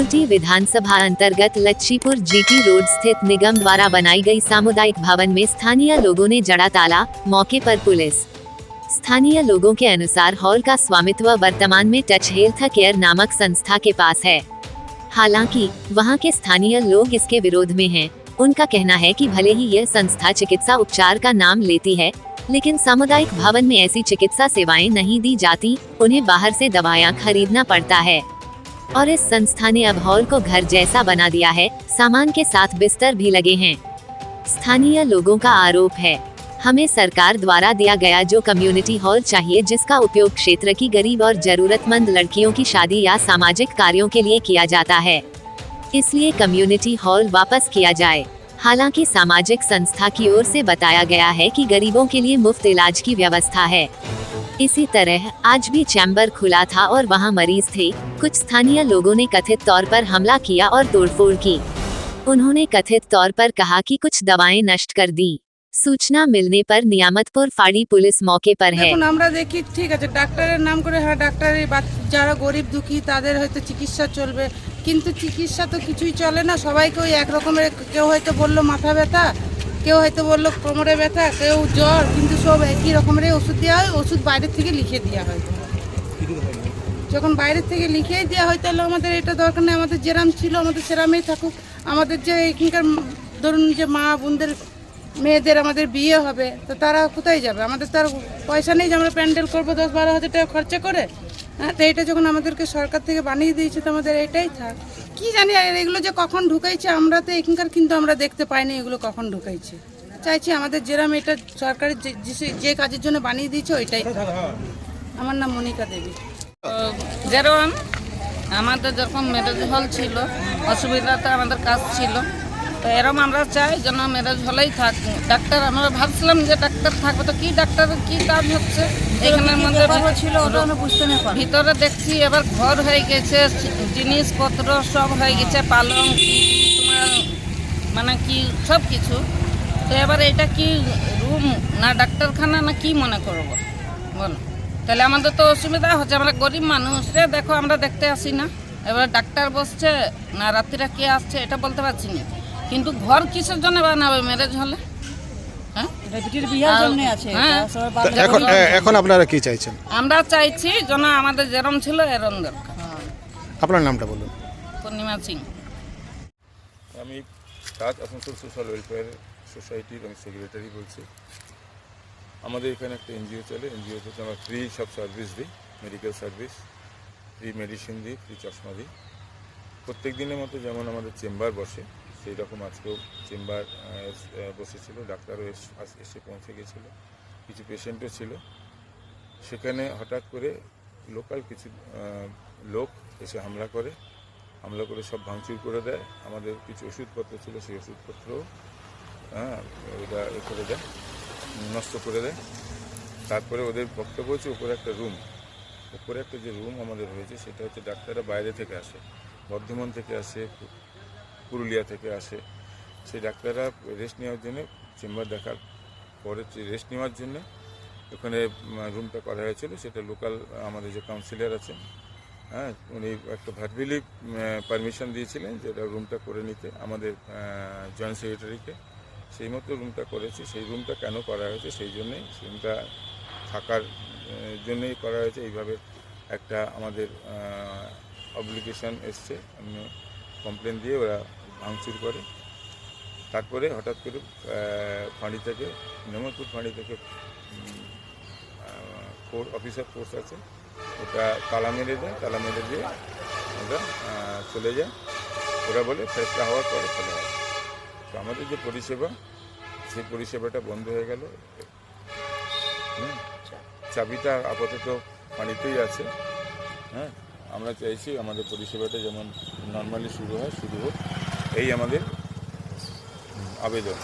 कुर्टी विधानसभा अंतर्गत Lachhipur GT road स्थित निगम द्वारा बनाई गई सामुदायिक भवन में स्थानीय लोगों ने जड़ा ताला, मौके पर पुलिस। स्थानीय लोगों के अनुसार हॉल का स्वामित्व वर्तमान में टच हेल्थ केयर नामक संस्था के पास है। हालांकि वहां के स्थानीय लोग इसके विरोध में हैं। उनका कहना है कि भले ही यह संस्था चिकित्सा उपचार का नाम लेती है, लेकिन सामुदायिक भवन में ऐसी चिकित्सा सेवाएं नहीं दी जाती, उन्हें बाहर से दवाइयां खरीदना पड़ता है। और इस संस्था ने अब हॉल को घर जैसा बना दिया है, सामान के साथ बिस्तर भी लगे हैं। स्थानीय लोगों का आरोप है, हमें सरकार द्वारा दिया गया जो कम्युनिटी हॉल चाहिए, जिसका उपयोग क्षेत्र की गरीब और जरूरतमंद लड़कियों की शादी या सामाजिक कार्यों के लिए किया जाता है, इसलिए कम्युनिटी हॉल वापस किया जाए। हालांकि सामाजिक संस्था की ओर से बताया गया है कि गरीबों के लिए मुफ्त इलाज की व्यवस्था है। इसी तरह आज भी चैम्बर खुला था और वहां मरीज थे। कुछ स्थानीय लोगों ने कथित तौर पर हमला किया और तोड़फोड़ की। उन्होंने कथित तौर पर कहा कि कुछ दवाएं नष्ट कर दी। सूचना मिलने पर नियामतपुर फाड़ी पुलिस मौके पर है। আমরা দেখি ঠিক আছে ডাক্তারের নাম করে, হ্যাঁ ডাক্তারের যারা গরিব দুঃখী তাদের হয়তো চিকিৎসা চলবে, কিন্তু চিকিৎসা তো কিছুই চলে না। সবাইকে ওই এক রকমের, কেউ হয়তো বললো মাথা ব্যথা, কেউ হয়তো বললো কোমরে ব্যথা, কেউ জ্বর, কিন্তু সব একই রকমের ওষুধ দেওয়া হয়। ওষুধ বাইরের থেকে লিখে দেওয়া হয়। যখন বাইরের থেকে লিখেই দেওয়া হয় তাহলে আমাদের এটা দরকার নেই। আমাদের যেরাম ছিল আমাদের সেরামেই থাকুক। আমাদের যে এখানকার ধরুন যে মা বোনদের মেয়েদের আমাদের বিয়ে হবে, তো তারা কোথায় যাবে? আমাদের তো আর পয়সা নেই যে আমরা প্যান্ডেল করবো 10-12 হাজার টাকা খরচা করে। হ্যাঁ, তো এটা যখন আমাদেরকে সরকার থেকে বানিয়ে দিয়েছে তো আমাদের এটাই থাক। কি জানি আর এগুলো যে কখন ঢুকাইছে আমরা তো এখানকার, কিন্তু আমরা দেখতে পাইনি এগুলো কখন ঢুকাইছে। চাইছি আমাদের যেরাম এটা সরকারের যে কাজের জন্য বানিয়ে দিয়েছে ওইটাই। আমার নাম মনিকা দেবী। যেরকম আমাদের যখন ম্যারেজ হল ছিল, অসুবিধাতে আমাদের কাজ ছিল, তো এরকম আমরা চাই যেন ম্যারেজ হলেই থাক। ডাক্তার আমরা ভাবছিলাম যে ডাক্তার থাকবে, তো কি ডাক্তারের কি কাজ হচ্ছে এখানের মধ্যে ছিল বুঝতে না। ভিতরে দেখছি এবার ঘর হয়ে গেছে, জিনিসপত্র সব হয়ে গেছে, পালং তোমার মানে কি সব কিছু। তো এবার এটা কি রুম না ডাক্তারখানা না কি মনে করবো বলো? তাহলে আমাদের তো অসুবিধা হচ্ছে। আমরা গরিব মানুষ রে, দেখো আমরা দেখতে আসি না। এবার ডাক্তার বসছে না রাত্রিরা কে আসছে এটা বলতে পারছি না, কিন্তু ঘর কিসের জন্য বানাবে ম্যারেজ হলে? এখন আপনারা কি চাইছেন? আমরা চাইছি যেন আমাদের যেরম ছিল এরম দরকার। আপনার নামটা বলুন। পূর্ণিমা সিং। আমি তাজ আসানসোল সোশ্যাল ওয়েলফেয়ার সোসাইটির আমি সেক্রেটারি বলছি। আমাদের এখানে একটা এনজিও চলে, এনজিওতে আমরা ফ্রি সব সার্ভিস দিই, মেডিকেল সার্ভিস, ফ্রি মেডিসিন দিই, ফ্রি চশমা দিই। প্রত্যেক দিনের মতো যেমন আমাদের চেম্বার বসে, সেই রকম আজকেও চেম্বার বসেছিল। ডাক্তারও এসে পৌঁছে গেছিলো, কিছু পেশেন্টও ছিল। সেখানে হঠাৎ করে লোকাল কিছু লোক এসে হামলা করে সব ভাঙচুর করে দেয়। আমাদের কিছু ওষুধপত্র ছিল, সেই ওষুধপত্রও ওটা করে দেয়, নষ্ট করে দেয়। তারপরে ওদের বক্তব্য হচ্ছে উপরে একটা যে রুম আমাদের হয়েছে সেটা হচ্ছে ডাক্তাররা বাইরে থেকে আসে, বর্ধমান থেকে আসে, পুরুলিয়া থেকে আসে। সেই ডাক্তাররা রেস্ট নেওয়ার জন্য, চেম্বার দেখার পরে রেস্ট নেওয়ার জন্য ওখানে রুমটা করা হয়েছিল। সেটা লোকাল আমাদের যে কাউন্সিলর আছেন, হ্যাঁ, উনি একটা ভার্বালি পারমিশন দিয়েছিলেন যে এটা রুমটা করে নিতে আমাদের জয়েন্ট সেক্রেটারিকে। সেই মতো রুমটা করেছে। সেই রুমটা কেন করা হয়েছে, সেই জন্যেই রুমটা থাকার জন্যই করা হয়েছে। এইভাবে একটা আমাদের অব্লিগেশন এসছে, কমপ্লেন দিয়ে ওরা ভাঙচুর করে। তারপরে হঠাৎ করে ফাঁড়ি থেকে, নিয়ামতপুর ফাঁড়ি থেকে অফিসার ফোর্স আছে, ওটা তালা মেরে দিয়ে ওটা চলে যায়। ওরা বলে ফেসলা হওয়ার পরে চলে যায়। তো আমাদের যে পরিষেবা, সেই পরিষেবাটা বন্ধ হয়ে গেল। চাবিটা আপাতত ফাঁড়িতেই আছে। হ্যাঁ, আমরা চাইছি আমাদের পরিষেবাটা যেমন নর্মালি শুরু হোক, এই আমাদের আবেদন।